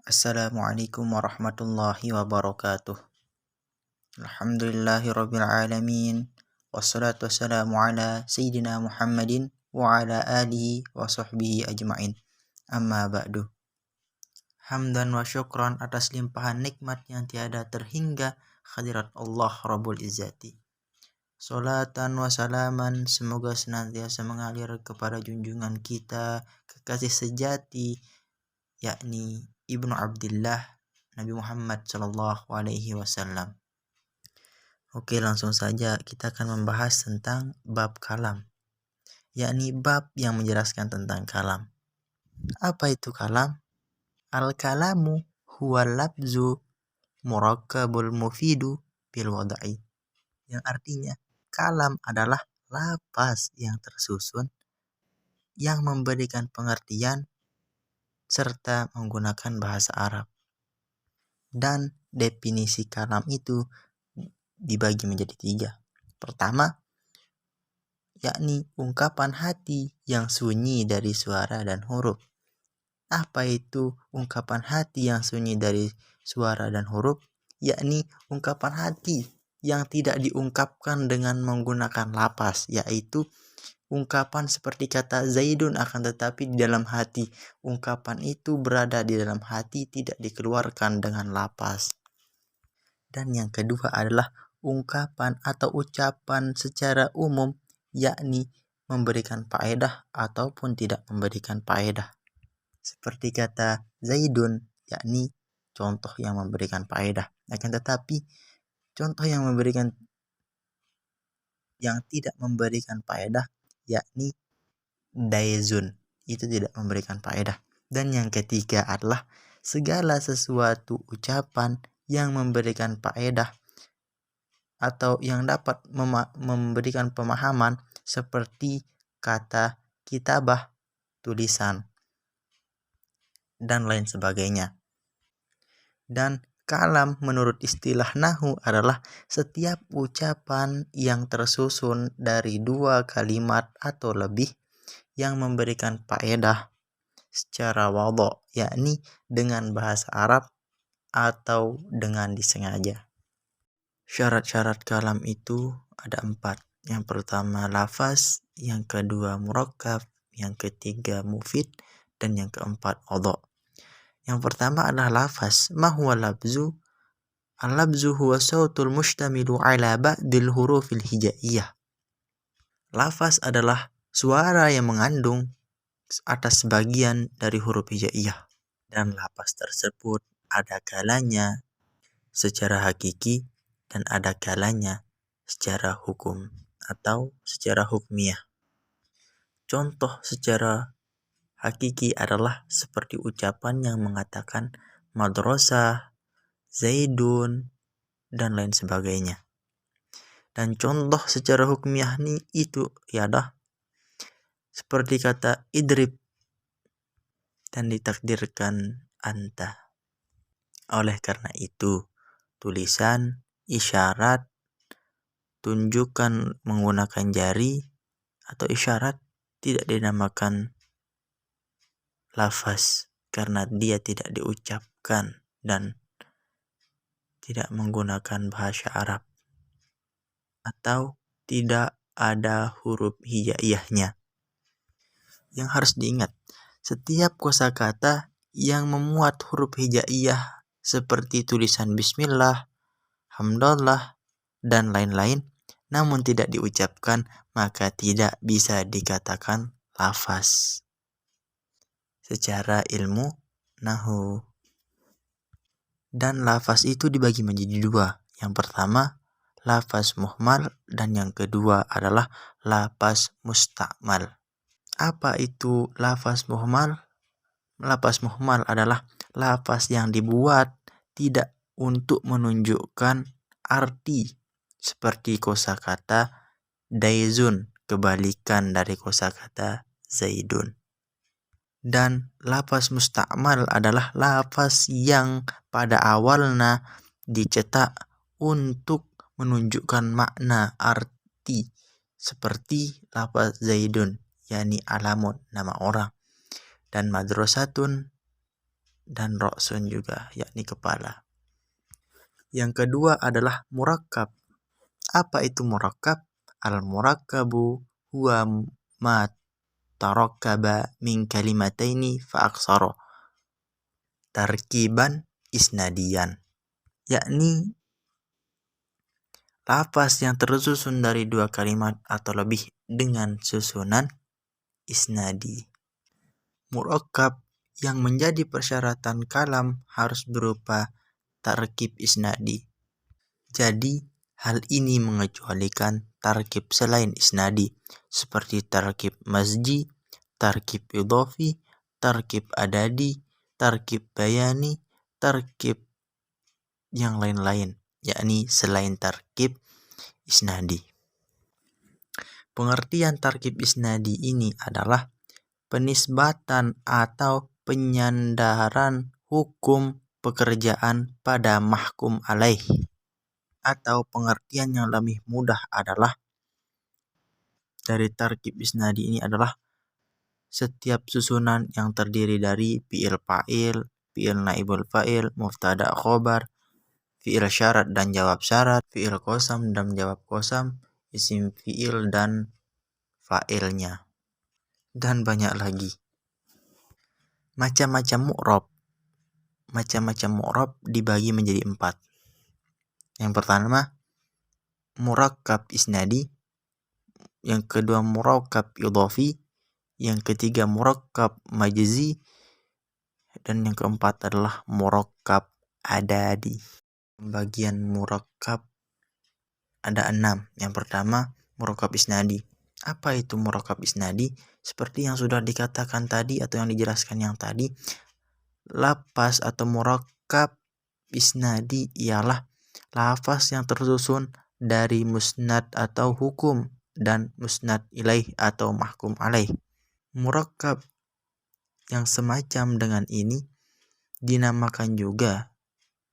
Assalamualaikum warahmatullahi wabarakatuh. Alhamdulillahirabbil alamin. Wassalatu wassalamu ala sayyidina Muhammadin wa ala alihi wa sahbihi ajmain. Amma ba'du. Hamdan wa syukran atas limpahan nikmat yang tiada terhingga hadirat Allah Rabbul Izzati. Salatan wa salaman semoga senantiasa mengalir kepada junjungan kita, kekasih sejati, yakni Ibnu Abdillah Nabi Muhammad Sallallahu Alaihi Wasallam. Oke, langsung saja kita akan membahas tentang bab kalam, yakni bab yang menjelaskan tentang kalam. Apa itu kalam? Al-kalamu huwa labzu murakkabul mufidu bil wada'i. Yang artinya kalam adalah lafaz yang tersusun yang memberikan pengertian serta menggunakan bahasa Arab. Dan definisi kalam itu dibagi menjadi 3. Pertama, yakni ungkapan hati yang sunyi dari suara dan huruf. Apa itu ungkapan hati yang sunyi dari suara dan huruf? Yakni ungkapan hati yang tidak diungkapkan dengan menggunakan lafaz, yaitu ungkapan seperti kata Zaidun akan tetapi di dalam hati. Ungkapan itu berada di dalam hati, tidak dikeluarkan dengan lafaz. Dan yang kedua adalah ungkapan atau ucapan secara umum, yakni memberikan faedah ataupun tidak memberikan faedah. Seperti kata Zaidun, yakni contoh yang memberikan faedah. Akan tetapi contoh yang tidak memberikan faedah, yakni daizun, itu tidak memberikan faedah. Dan yang ketiga adalah segala sesuatu ucapan yang memberikan faedah atau yang dapat memberikan pemahaman, seperti kata kitabah, tulisan, dan lain sebagainya. Dan kalam menurut istilah nahwu adalah setiap ucapan yang tersusun dari 2 kalimat atau lebih yang memberikan faedah secara wadha', yakni dengan bahasa Arab atau dengan disengaja. Syarat-syarat kalam itu ada 4. Yang pertama lafaz, yang kedua murakkab, yang ketiga mufid, dan yang keempat wadha'. Yang pertama adalah lafaz. Ma huwa labzu? Al-labzu huwa sautul mushtamilu ala ba'dil hurufil hijaiyah. Lafaz adalah suara yang mengandung atas sebagian dari huruf hijaiyah. Dan lafaz tersebut ada kalanya secara hakiki dan ada kalanya secara hukum atau secara hukmiyah. Contoh secara hakiki adalah seperti ucapan yang mengatakan madrasah, Zaidun, dan lain sebagainya. Dan contoh secara hukmiyah itu adalah seperti kata idrib dan ditakdirkan anta. Oleh karena itu, tulisan, isyarat, tunjukkan menggunakan jari atau isyarat tidak dinamakan lafaz karena dia tidak diucapkan dan tidak menggunakan bahasa Arab atau tidak ada huruf hijaiyahnya. Yang harus diingat, setiap kosakata yang memuat huruf hijaiyah seperti tulisan bismillah, hamdallah, dan lain-lain, namun tidak diucapkan, maka tidak bisa dikatakan lafaz secara ilmu nahwu. Dan lafaz itu dibagi menjadi 2. Yang pertama lafaz muhmal dan yang kedua adalah lafaz musta'mal. Apa itu lafaz muhmal? Lafaz muhmal adalah lafaz yang dibuat tidak untuk menunjukkan arti, seperti kosakata daizun, kebalikan dari kosakata zaidun. Dan lafaz musta'mal adalah lafaz yang pada awalnya dicetak untuk menunjukkan makna arti, seperti lafaz zaidun, yakni alamun, nama orang, dan madrasatun dan ra'sun juga, yakni kepala. Yang kedua adalah murakkab. Apa itu murakkab? Al-murakkabu huwa ma tarakkaba min kalimataini fa aksara tarkiban isnadiyan, yakni lafaz yang tersusun dari dua kalimat atau lebih dengan susunan isnadi. Murakkab yang menjadi persyaratan kalam harus berupa tarkib isnadi. Jadi, hal ini mengecualikan tarkib selain isnadi, seperti tarkib mazji, tarkib idhofi, tarkib adadi, tarkib bayani, tarkib yang lain-lain, yakni selain tarkib isnadi. Pengertian tarkib isnadi ini adalah penisbatan atau penyandaran hukum pekerjaan pada mahkum alaih, atau pengertian yang lebih mudah adalah dari tarkib isnadi ini adalah setiap susunan yang terdiri dari fi'il fa'il, fi'il naibul fa'il, mubtada khobar, fi'il syarat dan jawab syarat, fi'il qasam dan jawab qasam, isim fi'il dan fa'ilnya, dan banyak lagi. Macam-macam mu'rab dibagi menjadi 4. Yang pertama murakkab isnadi, yang kedua murakkab idhofi, yang ketiga murakkab majzi, dan yang keempat adalah murakkab adadi. Bagian murakkab ada 6. Yang pertama murakkab isnadi. Apa itu murakkab isnadi? Seperti yang sudah dikatakan tadi atau yang dijelaskan yang tadi, lafaz atau murakkab isnadi ialah lafaz yang tersusun dari musnad atau hukum dan musnad ilaih atau mahkum alaih. Murakkab yang semacam dengan ini dinamakan juga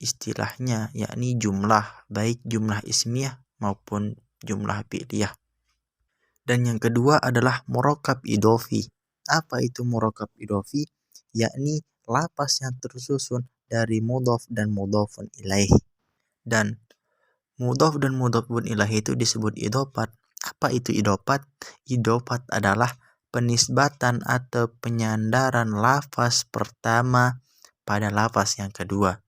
istilahnya yakni jumlah, baik jumlah ismiyah maupun jumlah fi'liyah. Dan yang kedua adalah murakkab idhofi. Apa itu murakkab idhofi? Yakni lafaz yang tersusun dari mudhof dan mudhofun ilaih. Dan mudhof dan mudhofun ilaih itu disebut idhofat. Apa itu idhofat? Idhofat adalah penisbatan atau penyandaran lafaz pertama pada lafaz yang kedua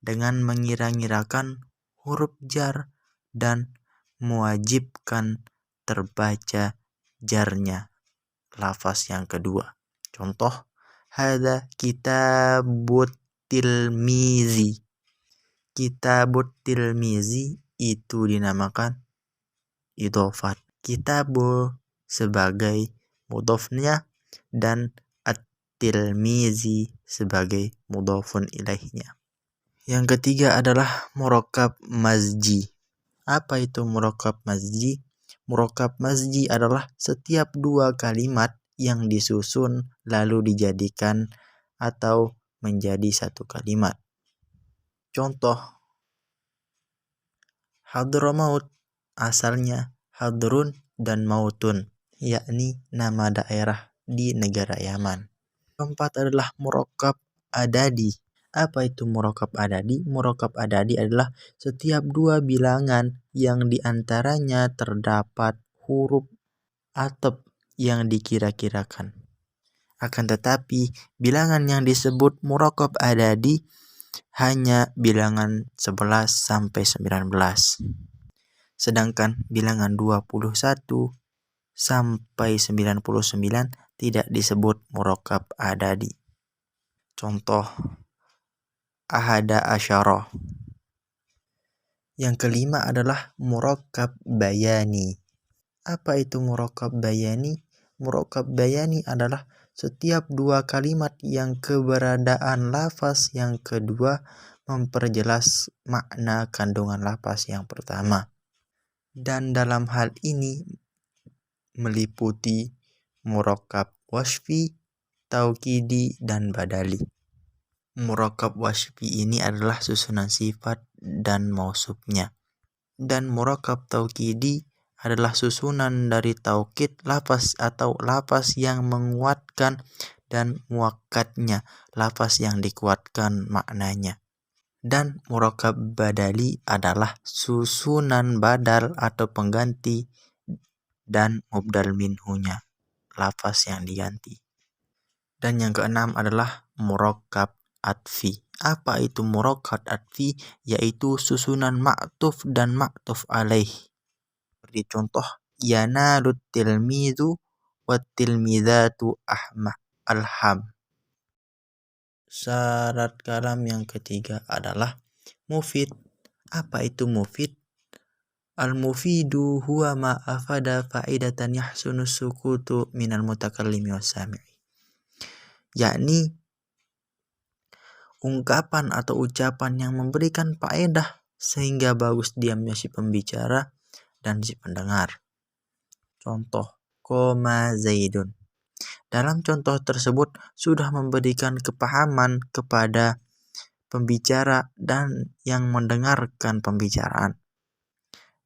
dengan mengira-ngirakan huruf jar dan mewajibkan terbaca jarnya lafaz yang kedua. Contoh, hadza kitabut tilmizi. Kitabut tilmizi itu dinamakan idhofat. Kitabu sebagai mudhofnya dan at-tilmizi sebagai mudhofun ilaihnya. Yang ketiga adalah murakkab mazji. Apa itu murakkab mazji? Murakkab mazji adalah setiap dua kalimat yang disusun lalu dijadikan atau menjadi satu kalimat. Contoh, Hadramaut asalnya hadrun dan mautun, yakni nama daerah di negara Yaman. Keempat adalah murakkab adadi. Apa itu murakkab adadi? Murakkab adadi adalah setiap dua bilangan yang diantaranya terdapat huruf atep yang dikira-kirakan. Akan tetapi bilangan yang disebut murakkab adadi hanya bilangan 11 sampai 19. Sedangkan bilangan 21 sampai 99 tidak disebut murakkab adadi. Contoh, ahada asyara. Yang kelima adalah murakkab bayani. Apa itu murakkab bayani? Murakkab bayani adalah setiap dua kalimat yang keberadaan lafaz yang kedua memperjelas makna kandungan lafaz yang pertama. Dan dalam hal ini meliputi murakkab wasfi, taukidi, dan badali. Murakkab wasfi ini adalah susunan sifat dan mausufnya. Dan murakkab taukidi adalah susunan dari taukid lafaz atau lafaz yang menguatkan dan muakkadnya, lafaz yang dikuatkan maknanya. Dan murakkab badali adalah susunan badal atau pengganti dan mubdal minhunya, lafaz yang diganti. Dan yang keenam adalah murakkab atfi. Apa itu murakkab atfi? Yaitu susunan ma'tuf dan ma'tuf alaih. Seperti contoh, yanalut tilmidu wat tilmidatu alham. Syarat kalam yang ketiga adalah mufid. Apa itu mufid? Al-mufidu huwa ma afada fa'idatan yahsunu sukutu minal mutakallimi wassami'i. Yakni ungkapan atau ucapan yang memberikan faedah sehingga bagus diamnya si pembicara dan si pendengar. Contoh, koma Zaidun. Dalam contoh tersebut sudah memberikan kepahaman kepada pembicara dan yang mendengarkan pembicaraan.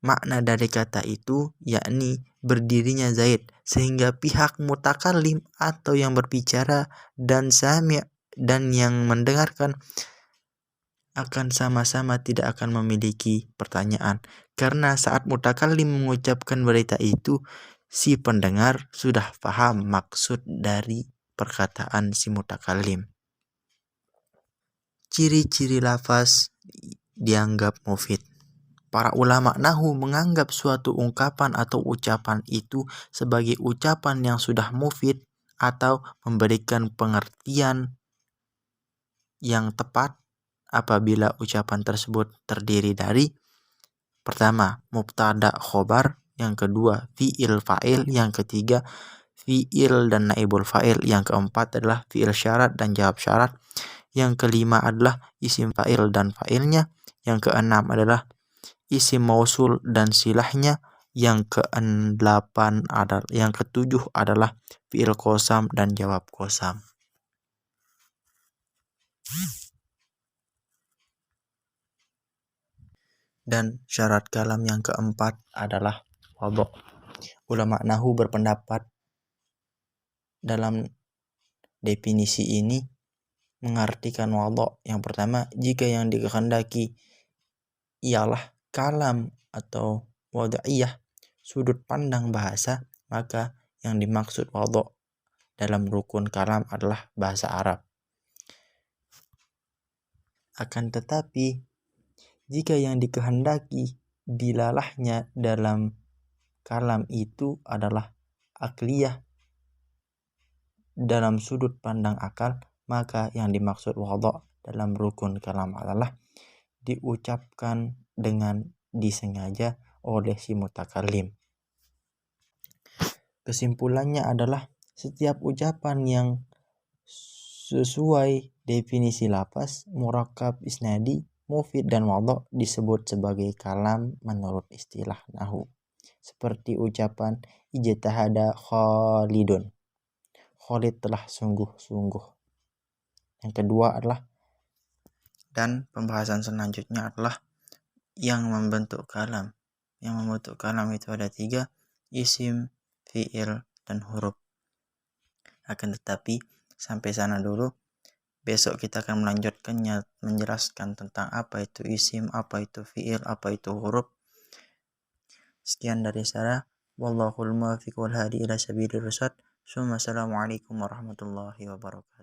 Makna dari kata itu yakni berdirinya Zaid, sehingga pihak mutakallim atau yang berbicara dan sami' dan yang mendengarkan akan sama-sama tidak akan memiliki pertanyaan. Karena saat mutakallim mengucapkan berita itu, si pendengar sudah paham maksud dari perkataan si mutakallim. Ciri-ciri lafaz dianggap mufid. Para ulama nahwu menganggap suatu ungkapan atau ucapan itu sebagai ucapan yang sudah mufid atau memberikan pengertian yang tepat apabila ucapan tersebut terdiri dari pertama, mubtada khobar, yang kedua, fi'il fa'il, yang ketiga, fi'il dan naibul fa'il, yang keempat adalah fi'il syarat dan jawab syarat, yang kelima adalah isim fa'il dan fa'ilnya, yang keenam adalah isim mausul dan silahnya, yang keenam adalah, yang ketujuh adalah fi'il qasam dan jawab qasam. Dan syarat kalam yang keempat adalah wadha'. Ulama nahwu berpendapat dalam definisi ini mengartikan wadha'. Yang pertama, jika yang dikehendaki ialah kalam atau wada'iyah, sudut pandang bahasa, maka yang dimaksud wadha' dalam rukun kalam adalah bahasa Arab. Akan tetapi jika yang dikehendaki dilalahnya dalam kalam itu adalah akliyah dalam sudut pandang akal, maka yang dimaksud wadha' dalam rukun kalam adalah diucapkan dengan disengaja oleh si mutakallim. Kesimpulannya adalah setiap ucapan yang sesuai definisi lafaz, murakkab isnadi, mufid dan wadha' disebut sebagai kalam menurut istilah nahwu. Seperti ucapan ijtahada Khalidun. Khalid telah sungguh-sungguh. Yang kedua adalah, dan pembahasan selanjutnya adalah yang membentuk kalam. Yang membentuk kalam itu ada 3, isim, fi'il, dan huruf. Akan tetapi sampai sana dulu. Besok kita akan melanjutkannya, menjelaskan tentang apa itu isim, apa itu fi'il, apa itu huruf. Sekian dari saya. Wallahul muwaffiq wal hadi ila sabilir rasyad. Assalamualaikum warahmatullahi wabarakatuh.